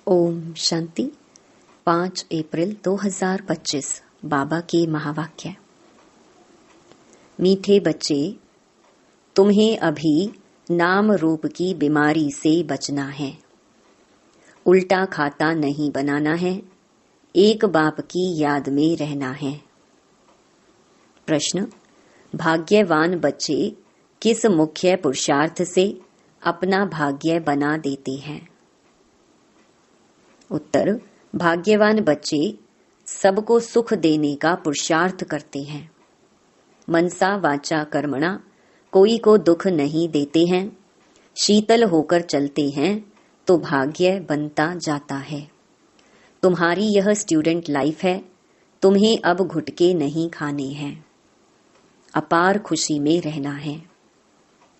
ओम शांति। 5 अप्रैल 2025 बाबा के महावाक्य। मीठे बच्चे, तुम्हें अभी नाम रूप की बीमारी से बचना है। उल्टा खाता नहीं बनाना है। एक बाप की याद में रहना है। प्रश्न: भाग्यवान बच्चे किस मुख्य पुरुषार्थ से अपना भाग्य बना देते हैं? उत्तर: भाग्यवान बच्चे सबको सुख देने का पुरुषार्थ करते हैं। मनसा वाचा कर्मणा कोई को दुख नहीं देते हैं। शीतल होकर चलते हैं तो भाग्य बनता जाता है। तुम्हारी यह स्टूडेंट लाइफ है। तुम्हें अब घुटके नहीं खाने हैं। अपार खुशी में रहना है।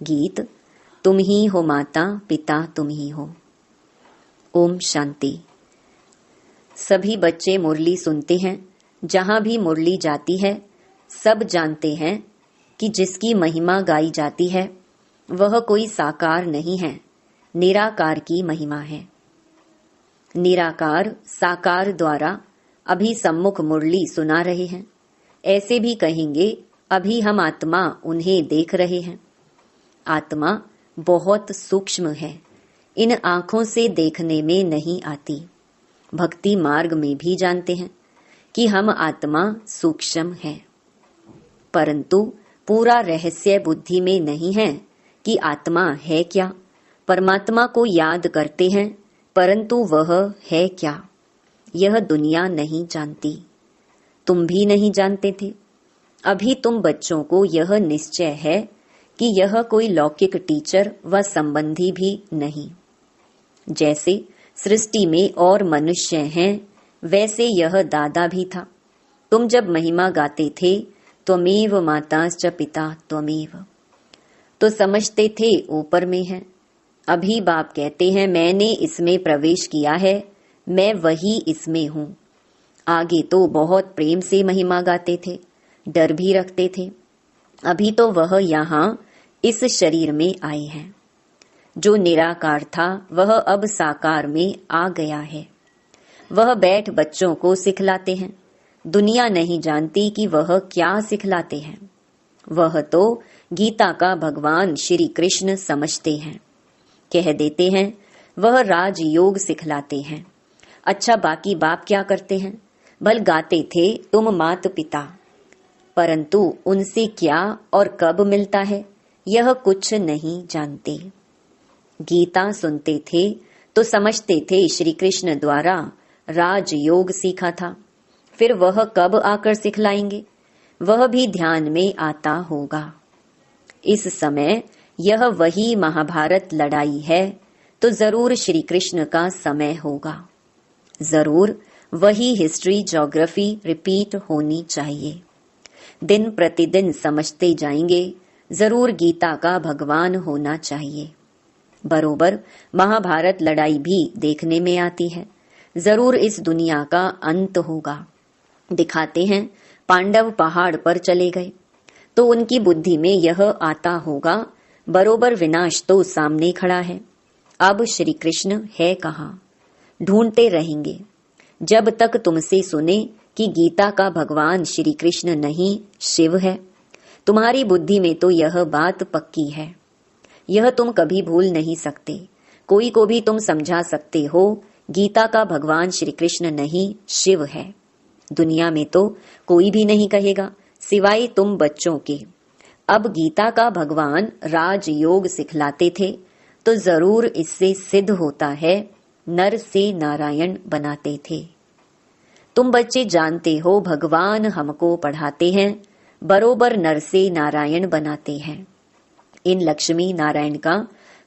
गीत: तुम ही हो माता पिता, तुम ही हो। ओम शांति। सभी बच्चे मुरली सुनते हैं। जहां भी मुरली जाती है सब जानते हैं कि जिसकी महिमा गाई जाती है वह कोई साकार नहीं है, निराकार की महिमा है। निराकार साकार द्वारा अभी सम्मुख मुरली सुना रहे हैं। ऐसे भी कहेंगे अभी हम आत्मा उन्हें देख रहे हैं। आत्मा बहुत सूक्ष्म है, इन आंखों से देखने में नहीं आती। भक्ति मार्ग में भी जानते हैं कि हम आत्मा सूक्ष्म है, परंतु पूरा रहस्य बुद्धि में नहीं है कि आत्मा है क्या। परमात्मा को याद करते हैं परंतु वह है क्या, यह दुनिया नहीं जानती। तुम भी नहीं जानते थे। अभी तुम बच्चों को यह निश्चय है कि यह कोई लौकिक टीचर व संबंधी भी नहीं। जैसे सृष्टि में और मनुष्य हैं वैसे यह दादा भी था। तुम जब महिमा गाते थे त्वमेव माताश्च पिता त्वमेव, तो समझते थे ऊपर में है। अभी बाप कहते हैं मैंने इसमें प्रवेश किया है, मैं वही इसमें हूँ। आगे तो बहुत प्रेम से महिमा गाते थे, डर भी रखते थे। अभी तो वह यहाँ इस शरीर में आए हैं। जो निराकार था वह अब साकार में आ गया है। वह बैठ बच्चों को सिखलाते हैं। दुनिया नहीं जानती कि वह क्या सिखलाते हैं। वह तो गीता का भगवान श्री कृष्ण समझते हैं। कह देते हैं वह राजयोग सिखलाते हैं। अच्छा, बाकी बाप क्या करते हैं? भल गाते थे तुम मात पिता, परंतु उनसे क्या और कब मिलता है यह कुछ नहीं जानते। गीता सुनते थे तो समझते थे श्री कृष्ण द्वारा राजयोग सीखा था। फिर वह कब आकर सिखलाएंगे वह भी ध्यान में आता होगा। इस समय यह वही महाभारत लड़ाई है तो जरूर श्री कृष्ण का समय होगा। जरूर वही हिस्ट्री ज्योग्राफी रिपीट होनी चाहिए। दिन प्रतिदिन समझते जाएंगे। जरूर गीता का भगवान होना चाहिए। बरोबर महाभारत लड़ाई भी देखने में आती है। जरूर इस दुनिया का अंत होगा। दिखाते हैं पांडव पहाड़ पर चले गए तो उनकी बुद्धि में यह आता होगा बरोबर विनाश तो सामने खड़ा है। अब श्री कृष्ण है कहाँ? ढूंढते रहेंगे जब तक तुमसे सुने कि गीता का भगवान श्री कृष्ण नहीं शिव है। तुम्हारी बुद्धि में तो यह बात पक्की है। यह तुम कभी भूल नहीं सकते। कोई को भी तुम समझा सकते हो गीता का भगवान श्री कृष्ण नहीं शिव है। दुनिया में तो कोई भी नहीं कहेगा सिवाय तुम बच्चों के। अब गीता का भगवान राजयोग सिखलाते थे तो जरूर इससे सिद्ध होता है नर से नारायण बनाते थे। तुम बच्चे जानते हो भगवान हमको पढ़ाते हैं, बरोबर नर से नारायण बनाते हैं। इन लक्ष्मी नारायण का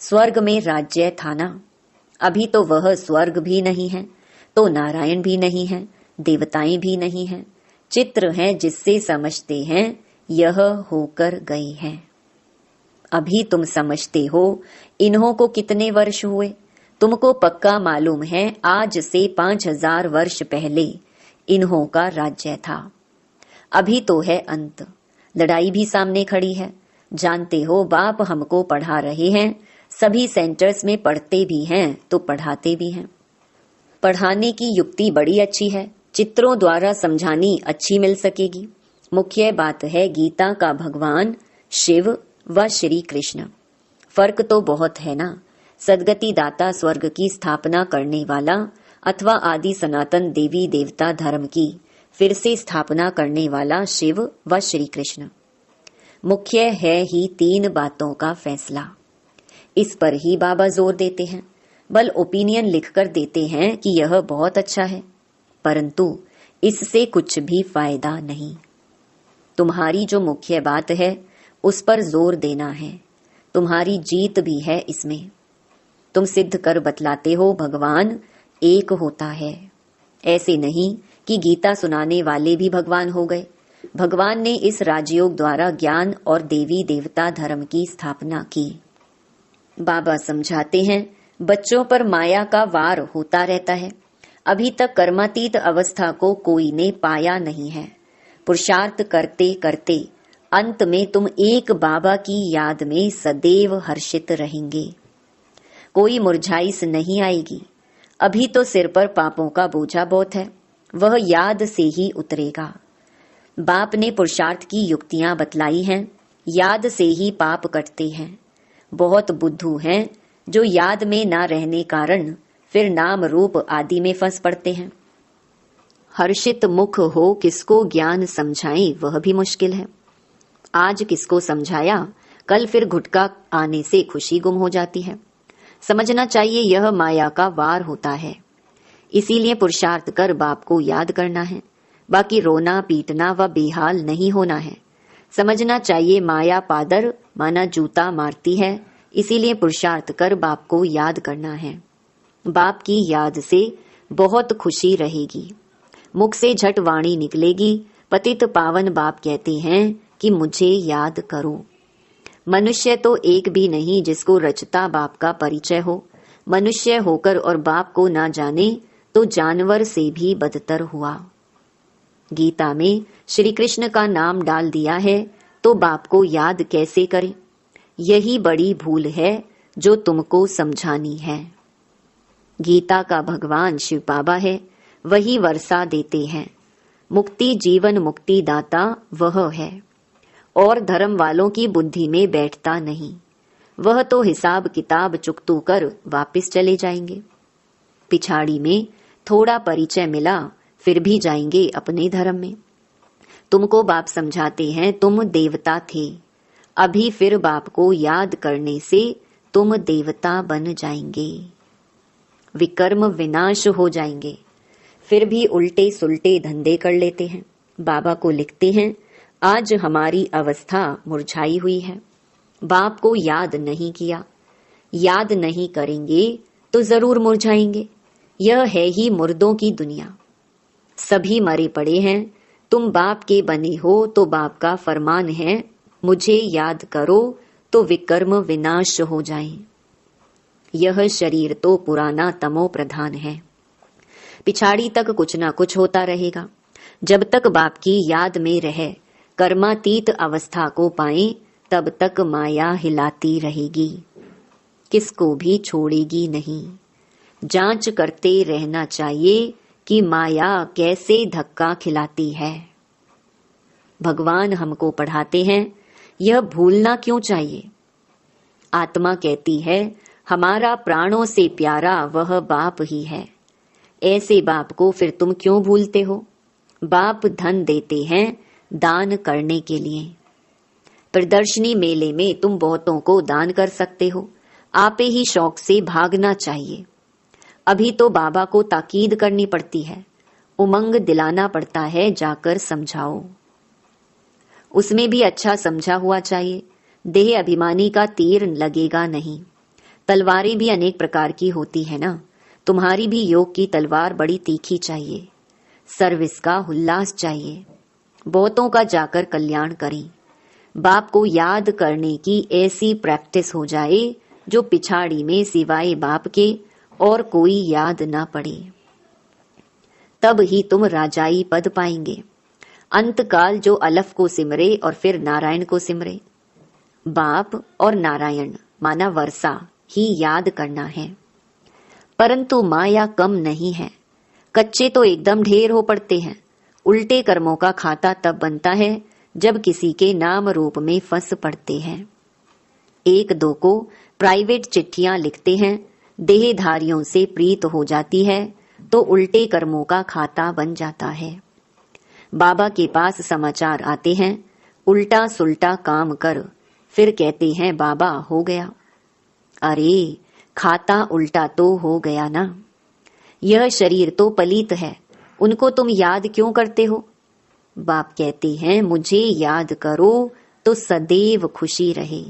स्वर्ग में राज्य था ना। अभी तो वह स्वर्ग भी नहीं है तो नारायण भी नहीं है, देवताएं भी नहीं है। चित्र हैं जिससे समझते हैं यह होकर गए हैं। अभी तुम समझते हो इन्हों को कितने वर्ष हुए। तुमको पक्का मालूम है आज से 5000 वर्ष पहले इन्हों का राज्य था। अभी तो है अंत। लड़ाई भी सामने खड़ी है। जानते हो बाप हमको पढ़ा रहे हैं। सभी सेंटर्स में पढ़ते भी हैं तो पढ़ाते भी हैं। पढ़ाने की युक्ति बड़ी अच्छी है, चित्रों द्वारा समझानी अच्छी मिल सकेगी। मुख्य बात है गीता का भगवान शिव व श्री कृष्ण। फर्क तो बहुत है ना। सदगति दाता स्वर्ग की स्थापना करने वाला अथवा आदि सनातन देवी देवता धर्म की फिर से स्थापना करने वाला शिव व श्री कृष्ण। मुख्य है ही 3 बातों का फैसला। इस पर ही बाबा जोर देते हैं। बल ओपिनियन लिखकर देते हैं कि यह बहुत अच्छा है, परंतु इससे कुछ भी फायदा नहीं। तुम्हारी जो मुख्य बात है उस पर जोर देना है। तुम्हारी जीत भी है इसमें। तुम सिद्ध कर बतलाते हो भगवान एक होता है। ऐसे नहीं कि गीता सुनाने वाले भी भगवान हो गए। भगवान ने इस राजयोग द्वारा ज्ञान और देवी देवता धर्म की स्थापना की। बाबा समझाते हैं बच्चों पर माया का वार होता रहता है। अभी तक कर्मातीत अवस्था को कोई ने पाया नहीं है। पुरुषार्थ करते करते अंत में तुम एक बाबा की याद में सदैव हर्षित रहेंगे। कोई मुरझाइश नहीं आएगी। अभी तो सिर पर पापों का बोझा बहुत है, वह याद से ही उतरेगा। बाप ने पुरुषार्थ की युक्तियां बतलाई हैं, याद से ही पाप कटते हैं। बहुत बुद्धू हैं जो याद में ना रहने कारण फिर नाम रूप आदि में फंस पड़ते हैं। हर्षित मुख हो किसको ज्ञान समझाएं वह भी मुश्किल है। आज किसको समझाया, कल फिर घुटका आने से खुशी गुम हो जाती है। समझना चाहिए यह माया का वार होता है। इसीलिए पुरुषार्थ कर बाप को याद करना है। बाकी रोना पीटना व बेहाल नहीं होना है। समझना चाहिए माया पादर माना जूता मारती है, इसीलिए पुरुषार्थ कर बाप को याद करना है। बाप की याद से बहुत खुशी रहेगी। मुख से झट वाणी निकलेगी, पतित पावन बाप कहते हैं कि मुझे याद करो। मनुष्य तो एक भी नहीं जिसको रचता बाप का परिचय हो। मनुष्य होकर और बाप को ना जाने तो जानवर से भी बदतर हुआ। गीता में श्री कृष्ण का नाम डाल दिया है तो बाप को याद कैसे करें? यही बड़ी भूल है जो तुमको समझानी है। गीता का भगवान शिव बाबा है, वही वर्षा देते हैं। मुक्ति जीवन मुक्ति दाता वह है, और धर्म वालों की बुद्धि में बैठता नहीं। वह तो हिसाब किताब चुकतू कर वापस चले जाएंगे। पिछाड़ी में थोड़ा परिचय मिला फिर भी जाएंगे अपने धर्म में। तुमको बाप समझाते हैं तुम देवता थे, अभी फिर बाप को याद करने से तुम देवता बन जाएंगे। विकर्म विनाश हो जाएंगे। फिर भी उल्टे सुलटे धंधे कर लेते हैं। बाबा को लिखते हैं आज हमारी अवस्था मुरझाई हुई है। बाप को याद नहीं किया। याद नहीं करेंगे तो जरूर मुरझाएंगे। यह है ही मुर्दों की दुनिया। सभी मरे पड़े हैं। तुम बाप के बने हो तो बाप का फरमान है मुझे याद करो तो विकर्म विनाश हो जाएं। यह शरीर तो पुराना तमो प्रधान है। पिछाड़ी तक कुछ ना कुछ होता रहेगा। जब तक बाप की याद में रहे कर्मातीत अवस्था को पाए तब तक माया हिलाती रहेगी, किसको भी छोड़ेगी नहीं। जांच करते रहना चाहिए कि माया कैसे धक्का खिलाती है। भगवान हमको पढ़ाते हैं, यह भूलना क्यों चाहिए। आत्मा कहती है हमारा प्राणों से प्यारा वह बाप ही है। ऐसे बाप को फिर तुम क्यों भूलते हो। बाप धन देते हैं दान करने के लिए। प्रदर्शनी मेले में तुम बहुतों को दान कर सकते हो। आपे ही शौक से भागना चाहिए। अभी तो बाबा को ताकीद करनी पड़ती है, उमंग दिलाना पड़ता है, जाकर समझाओ। उसमें भी अच्छा समझा हुआ चाहिए। देह अभिमानी का तीर लगेगा नहीं। तलवारें भी अनेक प्रकार की होती है ना। तुम्हारी भी योग की तलवार बड़ी तीखी चाहिए। सर्विस का उल्लास चाहिए। बहुतों का जाकर कल्याण करें। बाप को याद करने की ऐसी प्रैक्टिस हो जाए जो पिछाड़ी में सिवाय बाप के और कोई याद ना पड़े। तब ही तुम राजाई पद पाएंगे। अंतकाल जो अलफ को सिमरे और फिर नारायण को सिमरे। बाप और नारायण माना वर्षा ही याद करना है। परंतु माया कम नहीं है। कच्चे तो एकदम ढेर हो पड़ते हैं। उल्टे कर्मों का खाता तब बनता है जब किसी के नाम रूप में फंस पड़ते हैं। एक दो को प्राइवेट चिट्ठियां लिखते हैं, देहधारियों से प्रीत हो जाती है तो उल्टे कर्मों का खाता बन जाता है। बाबा के पास समाचार आते हैं, उल्टा सुल्टा काम कर, फिर कहते हैं बाबा हो गया। अरे खाता उल्टा तो हो गया ना। यह शरीर तो पलीत है, उनको तुम याद क्यों करते हो? बाप कहते हैं मुझे याद करो तो सदैव खुशी रहे।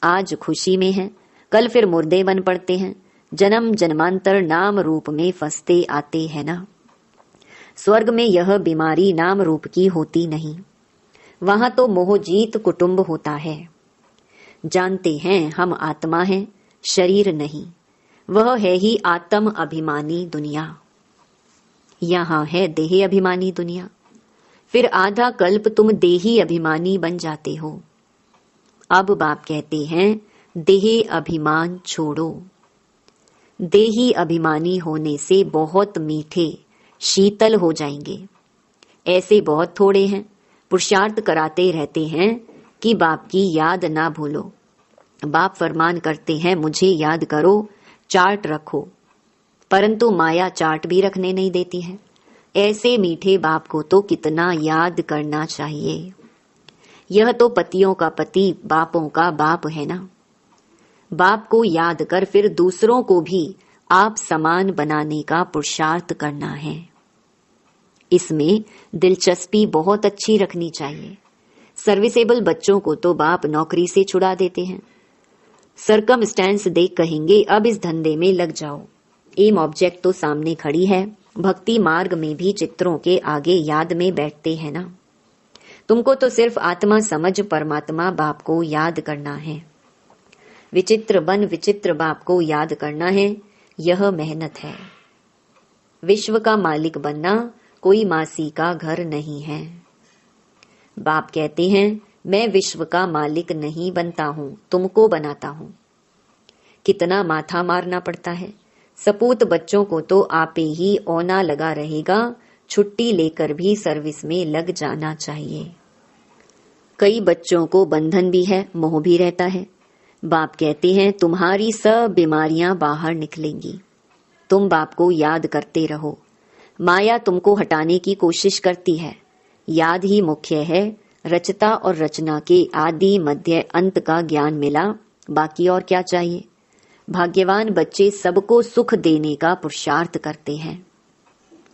आज खुशी में है, कल फिर मुर्दे बन पड़ते हैं। जन्म जन्मांतर नाम रूप में फंसते आते हैं ना। स्वर्ग में यह बीमारी नाम रूप की होती नहीं, वहां तो मोहजीत कुटुंब होता है। जानते हैं हम आत्मा हैं, शरीर नहीं। वह है ही आत्म अभिमानी दुनिया, यहाँ है देह अभिमानी दुनिया। फिर आधा कल्प तुम देही अभिमानी बन जाते हो। अब बाप कहते हैं देह अभिमान छोड़ो। देही अभिमानी होने से बहुत मीठे शीतल हो जाएंगे। ऐसे बहुत थोड़े हैं, पुरुषार्थ कराते रहते हैं कि बाप की याद ना भूलो। बाप फरमान करते हैं मुझे याद करो, चार्ट रखो, परंतु माया चार्ट भी रखने नहीं देती है। ऐसे मीठे बाप को तो कितना याद करना चाहिए। यह तो पतियों का पति, बापों का बाप है ना। बाप को याद कर फिर दूसरों को भी आप समान बनाने का पुरुषार्थ करना है। इसमें दिलचस्पी बहुत अच्छी रखनी चाहिए। सर्विसेबल बच्चों को तो बाप नौकरी से छुड़ा देते हैं। सरकमस्टेंस देख कहेंगे अब इस धंधे में लग जाओ। एम ऑब्जेक्ट तो सामने खड़ी है। भक्ति मार्ग में भी चित्रों के आगे याद में बैठते हैं ना। तुमको तो सिर्फ आत्मा समझ परमात्मा बाप को याद करना है। विचित्र बन विचित्र बाप को याद करना है, यह मेहनत है। विश्व का मालिक बनना कोई मासी का घर नहीं है। बाप कहते हैं मैं विश्व का मालिक नहीं बनता हूं, तुमको बनाता हूं। कितना माथा मारना पड़ता है। सपूत बच्चों को तो आपे ही औना लगा रहेगा, छुट्टी लेकर भी सर्विस में लग जाना चाहिए। कई बच्चों को बंधन भी है, मोह भी रहता है। बाप कहते हैं तुम्हारी सब बीमारियां बाहर निकलेंगी। तुम बाप को याद करते रहो। माया तुमको हटाने की कोशिश करती है। याद ही मुख्य है। रचता और रचना के आदि मध्य अंत का ज्ञान मिला, बाकी और क्या चाहिए। भाग्यवान बच्चे सबको सुख देने का पुरुषार्थ करते हैं।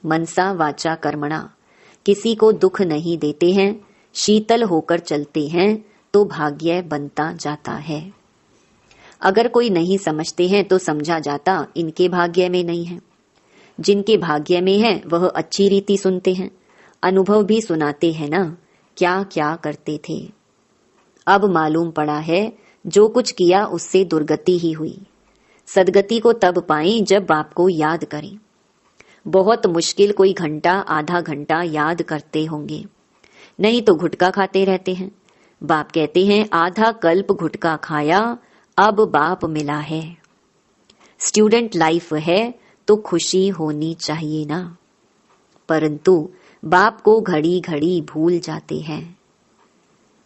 मनसा वाचा कर्मणा, किसी को दुख नहीं देते हैं, शीतल होकर चलते हैं तो भाग्य बनता जाता है। अगर कोई नहीं समझते हैं तो समझा जाता इनके भाग्य में नहीं है। जिनके भाग्य में है वह अच्छी रीति सुनते हैं, अनुभव भी सुनाते हैं ना, क्या क्या करते थे। अब मालूम पड़ा है जो कुछ किया उससे दुर्गति ही हुई। सदगति को तब पाएं जब बाप को याद करें। बहुत मुश्किल कोई घंटा आधा घंटा याद करते होंगे, नहीं तो गुटखा खाते रहते हैं। बाप कहते हैं आधा कल्प गुटखा खाया, अब बाप मिला है। स्टूडेंट लाइफ है तो खुशी होनी चाहिए ना, परंतु बाप को घड़ी घड़ी भूल जाते हैं।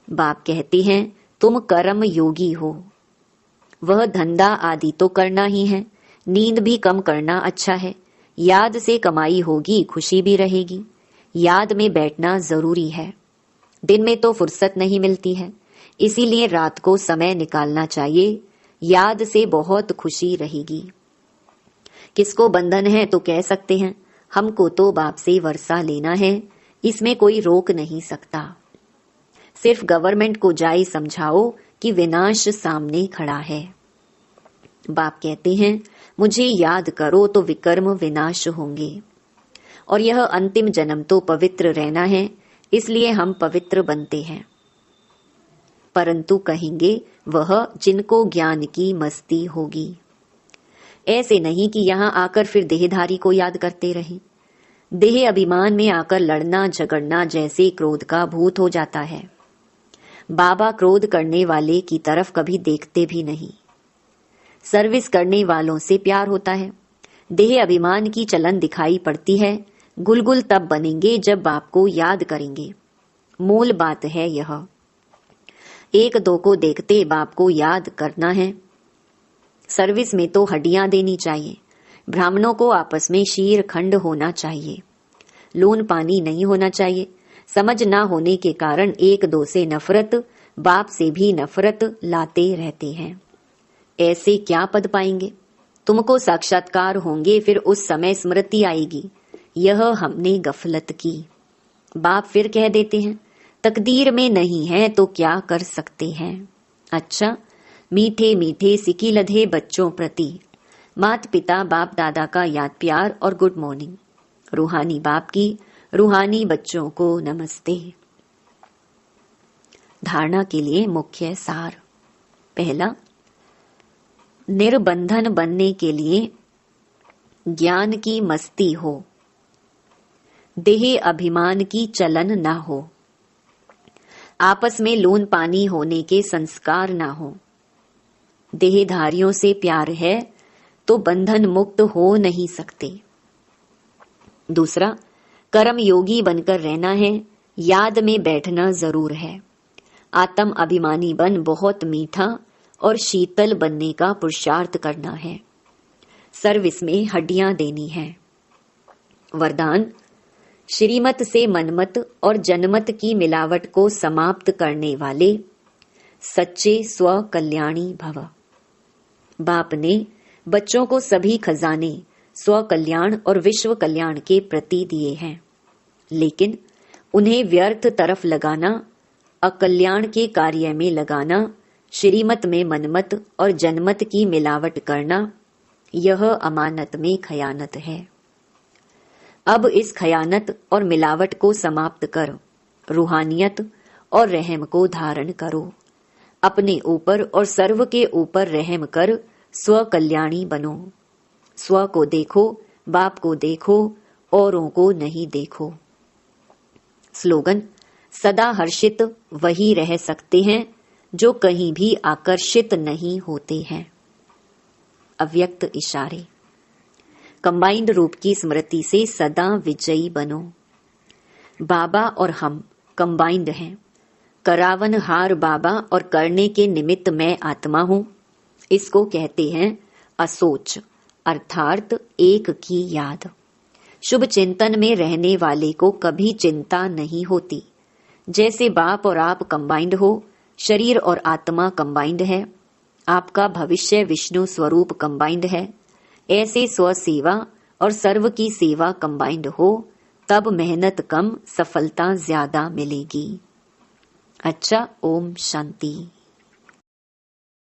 बाप कहते हैं तुम कर्म योगी हो। वह धंधा आदि तो करना ही है, नींद भी कम करना अच्छा है। याद से कमाई होगी, खुशी भी रहेगी। याद में बैठना जरूरी है। दिन में तो फुर्सत नहीं मिलती है, इसीलिए रात को समय निकालना चाहिए। याद से बहुत खुशी रहेगी। किसको बंधन है तो कह सकते हैं हमको तो बाप से वर्षा लेना है, इसमें कोई रोक नहीं सकता। सिर्फ गवर्नमेंट को जाए समझाओ कि विनाश सामने खड़ा है। बाप कहते हैं मुझे याद करो तो विकर्म विनाश होंगे। और यह अंतिम जन्म तो पवित्र रहना है, इसलिए हम पवित्र बनते हैं। परंतु कहेंगे वह जिनको ज्ञान की मस्ती होगी। ऐसे नहीं कि यहाँ आकर फिर देहधारी को याद करते रहें। देह अभिमान में आकर लड़ना झगड़ना जैसे क्रोध का भूत हो जाता है। बाबा क्रोध करने वाले की तरफ कभी देखते भी नहीं। सर्विस करने वालों से प्यार होता है। देह अभिमान की चलन दिखाई पड़ती है। गुलगुल तब बनेंगे जब बाप को याद करेंगे। मूल बात है यह। एक दो को देखते बाप को याद करना है। सर्विस में तो हड्डियां देनी चाहिए। ब्राह्मणों को आपस में शीर खंड होना चाहिए। लून पानी नहीं होना चाहिए। समझ ना होने के कारण एक दो से नफरत, बाप से भी नफरत लाते रहते हैं। ऐसे क्या पद पाएंगे? तुमको साक्षात्कार होंगे, फिर उस समय स्मृति आएगी, यह हमने गफलत की। बाप फिर कह देते हैं, तकदीर में नहीं है तो क्या कर सकते हैं। अच्छा, मीठे मीठे सिकी लधे बच्चों प्रति माता पिता बाप दादा का याद प्यार और गुड मॉर्निंग। रूहानी बाप की रूहानी बच्चों को नमस्ते। धारणा के लिए मुख्य सार। पहला, निर्बंधन बनने के लिए ज्ञान की मस्ती हो, देह अभिमान की चलन ना हो, आपस में लोन पानी होने के संस्कार ना हो। देहधारियों से प्यार है तो बंधन मुक्त हो नहीं सकते। दूसरा, कर्म योगी बनकर रहना है, याद में बैठना जरूर है। आत्म अभिमानी बन बहुत मीठा और शीतल बनने का पुरुषार्थ करना है। सर्विस में हड्डियां देनी है। वरदान, श्रीमत से मनमत और जनमत की मिलावट को समाप्त करने वाले सच्चे स्व कल्याणी भव। बाप ने बच्चों को सभी खजाने स्व कल्याण और विश्व कल्याण के प्रति दिए हैं, लेकिन उन्हें व्यर्थ तरफ लगाना, अकल्याण के कार्य में लगाना, श्रीमत में मनमत और जनमत की मिलावट करना, यह अमानत में खयानत है। अब इस खयानत और मिलावट को समाप्त कर रूहानियत और रहम को धारण करो। अपने ऊपर और सर्व के ऊपर रहम कर स्व कल्याणी बनो। स्व को देखो, बाप को देखो, औरों को नहीं देखो। स्लोगन, सदा हर्षित वही रह सकते हैं जो कहीं भी आकर्षित नहीं होते हैं। अव्यक्त इशारे। कंबाइंड रूप की स्मृति से सदा विजयी बनो। बाबा और हम कंबाइंड हैं। करावन हार बाबा और करने के निमित्त मैं आत्मा हूं। इसको कहते हैं असोच, अर्थात एक की याद। शुभ चिंतन में रहने वाले को कभी चिंता नहीं होती। जैसे बाप और आप कंबाइंड हो, शरीर और आत्मा कंबाइंड है, आपका भविष्य विष्णु स्वरूप कंबाइंड है, ऐसे स्व सेवा और सर्व की सेवा कंबाइंड हो, तब मेहनत कम, सफलता ज्यादा मिलेगी। अच्छा, ओम शांति।